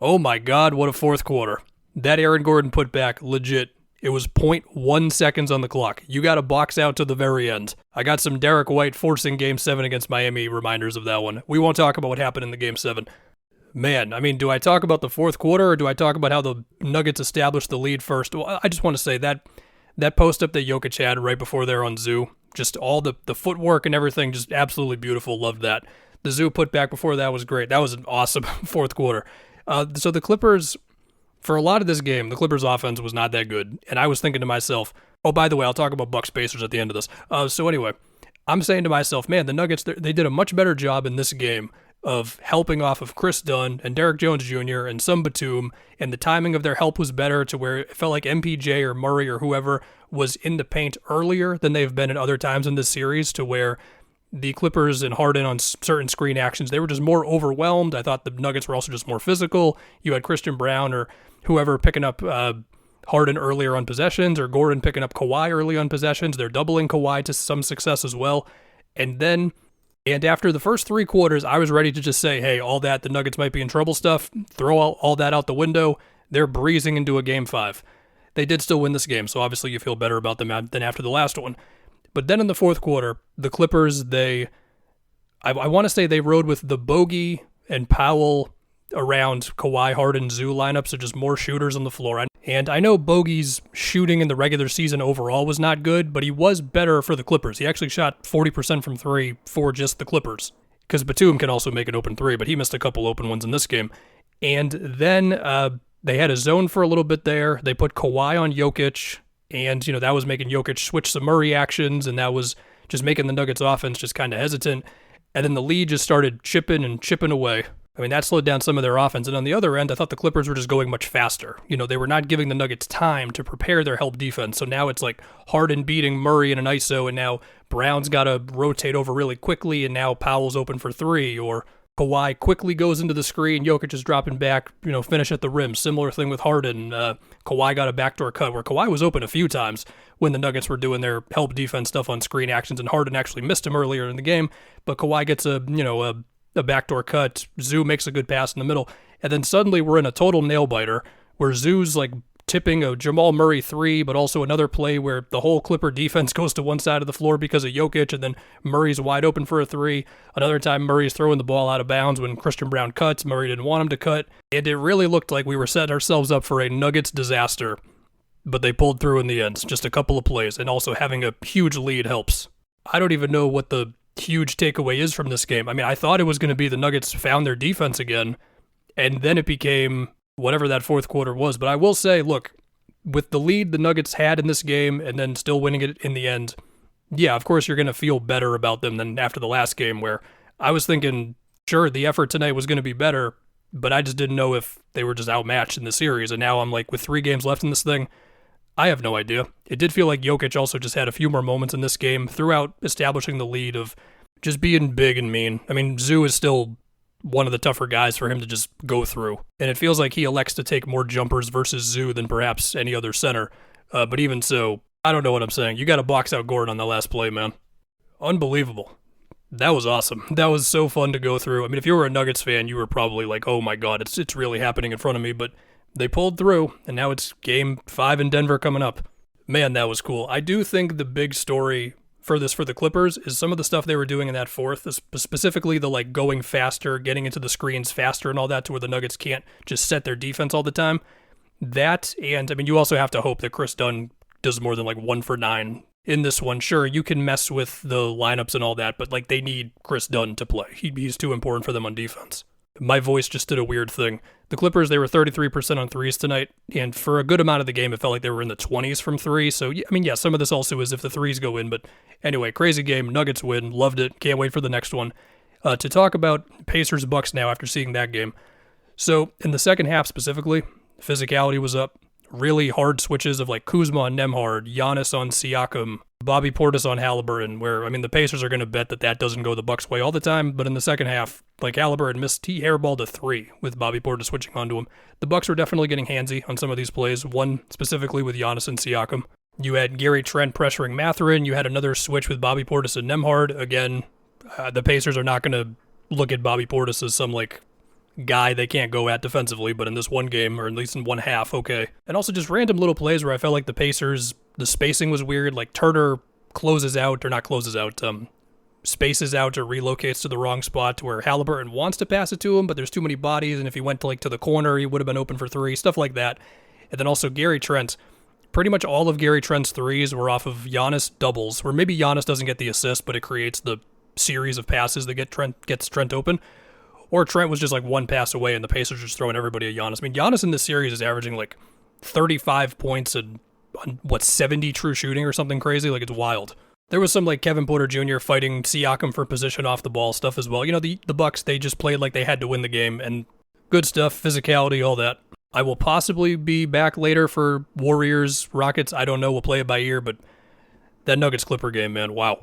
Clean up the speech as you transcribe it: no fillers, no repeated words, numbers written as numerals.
Oh my God, what a fourth quarter. That Aaron Gordon put back, legit. It was point 0.1 seconds on the clock. You got to box out to the very end. I got some Derek White forcing Game 7 against Miami reminders of that one. We won't talk about what happened in the Game 7. Man, I mean, do I talk about the fourth quarter or do I talk about how the Nuggets established the lead first? Well, I just want to say that post up that Jokic had right before there on Zoo, just all the footwork and everything, just absolutely beautiful. Loved that. The Zoo put back before that was great. That was an awesome fourth quarter. So the Clippers, for a lot of this game, the Clippers offense was not that good. And I was thinking to myself, oh, by the way, I'll talk about Bucks Pacers at the end of this. So anyway, I'm saying to myself, man, the Nuggets, they did a much better job in this game of helping off of Chris Dunn and Derek Jones Jr. and some Batum, and the timing of their help was better to where it felt like MPJ or Murray or whoever was in the paint earlier than they've been at other times in this series, to where the Clippers and Harden on certain screen actions, they were just more overwhelmed. I thought the Nuggets were also just more physical. You had Christian Brown or whoever picking up Harden earlier on possessions, or Gordon picking up Kawhi early on possessions. They're doubling Kawhi to some success as well. And after the first three quarters, I was ready to just say, hey, all that, the Nuggets might be in trouble stuff, throw all that out the window. They're breezing into a Game 5. They did still win this game, so obviously you feel better about them than after the last one. But then in the fourth quarter, the Clippers, I want to say they rode with the Bogey and Powell around Kawhi, Harden, Zoo lineup, so just more shooters on the floor. And I know Bogey's shooting in the regular season overall was not good, but he was better for the Clippers. He actually shot 40% from three for just the Clippers, because Batum can also make an open three, but he missed a couple open ones in this game. And then they had a zone for a little bit there. They put Kawhi on Jokic, and that was making Jokic switch some Murray actions, and that was just making the Nuggets offense just kind of hesitant. And then the lead just started chipping away. I mean, that slowed down some of their offense. And on the other end, I thought the Clippers were just going much faster. They were not giving the Nuggets time to prepare their help defense. So now it's like Harden beating Murray in an ISO, and now Brown's got to rotate over really quickly, and now Powell's open for three, or Kawhi quickly goes into the screen, Jokic is dropping back, finish at the rim. Similar thing with Harden. Kawhi got a backdoor cut where Kawhi was open a few times when the Nuggets were doing their help defense stuff on screen actions, and Harden actually missed him earlier in the game. But Kawhi gets a backdoor cut. Zoo makes a good pass in the middle, and then suddenly we're in a total nail biter where Zoo's like tipping a Jamal Murray three, but also another play where the whole Clipper defense goes to one side of the floor because of Jokic, and then Murray's wide open for a three. Another time Murray's throwing the ball out of bounds when Christian Brown cuts. Murray didn't want him to cut, and it really looked like we were setting ourselves up for a Nuggets disaster, but they pulled through in the end. Just a couple of plays, and also having a huge lead helps. I don't even know what the huge takeaway is from this game. I mean, I thought it was going to be the Nuggets found their defense again, and then it became whatever that fourth quarter was. But I will say, look, with the lead the Nuggets had in this game and then still winning it in the end, yeah, of course you're going to feel better about them than after the last game, where I was thinking, sure, the effort tonight was going to be better, but I just didn't know if they were just outmatched in the series. And now I'm like, with 3 games left in this thing, I have no idea. It did feel like Jokic also just had a few more moments in this game throughout establishing the lead of just being big and mean. I mean, Zoo is still one of the tougher guys for him to just go through, and it feels like he elects to take more jumpers versus Zoo than perhaps any other center. But even so, I don't know what I'm saying. You got to box out Gordon on the last play, man. Unbelievable. That was awesome. That was so fun to go through. I mean, if you were a Nuggets fan, you were probably like, oh my God, it's really happening in front of me, but they pulled through, and now it's Game 5 in Denver coming up. Man, that was cool. I do think the big story for the Clippers is some of the stuff they were doing in that fourth, specifically the like going faster, getting into the screens faster and all that, to where the Nuggets can't just set their defense all the time. That, and I mean, you also have to hope that Chris Dunn does more than like 1 for 9 in this one. Sure, you can mess with the lineups and all that, but like they need Chris Dunn to play. He's too important for them on defense. My voice just did a weird thing. The Clippers, they were 33% on threes tonight, and for a good amount of the game, it felt like they were in the 20s from three. So, I mean, yeah, some of this also is if the threes go in, but anyway, crazy game. Nuggets win. Loved it. Can't wait for the next one. To talk about Pacers-Bucks now after seeing that game. So, in the second half specifically, physicality was up. Really hard switches of like Kuzma on Nembhard, Giannis on Siakam, Bobby Portis on Halliburton, where, I mean, the Pacers are going to bet that doesn't go the Bucks' way all the time, but in the second half, like Halliburton he hairballed a 3 with Bobby Portis switching onto him. The Bucks were definitely getting handsy on some of these plays, one specifically with Giannis and Siakam. You had Gary Trent pressuring Mathurin, you had another switch with Bobby Portis and Nembhard. Again, the Pacers are not going to look at Bobby Portis as some like guy they can't go at defensively, but in this one game, or at least in one half, okay. And also just random little plays where I felt like the Pacers, the spacing was weird. Like Turner closes out, or not closes out, spaces out or relocates to the wrong spot to where Halliburton wants to pass it to him, but there's too many bodies, and if he went to the corner, he would have been open for three, stuff like that. And then also Gary Trent. Pretty much all of Gary Trent's threes were off of Giannis doubles, where maybe Giannis doesn't get the assist, but it creates the series of passes that gets Trent open. Or Trent was just like one pass away, and the Pacers just throwing everybody at Giannis. I mean, Giannis in this series is averaging like 35 points and 70 true shooting or something crazy. Like, it's wild. There was some like Kevin Porter Jr. fighting Siakam for position off the ball stuff as well. You know, the Bucks, they just played like they had to win the game, and good stuff, physicality, all that. I will possibly be back later for Warriors, Rockets. I don't know. We'll play it by ear, but that Nuggets Clipper game, man, wow.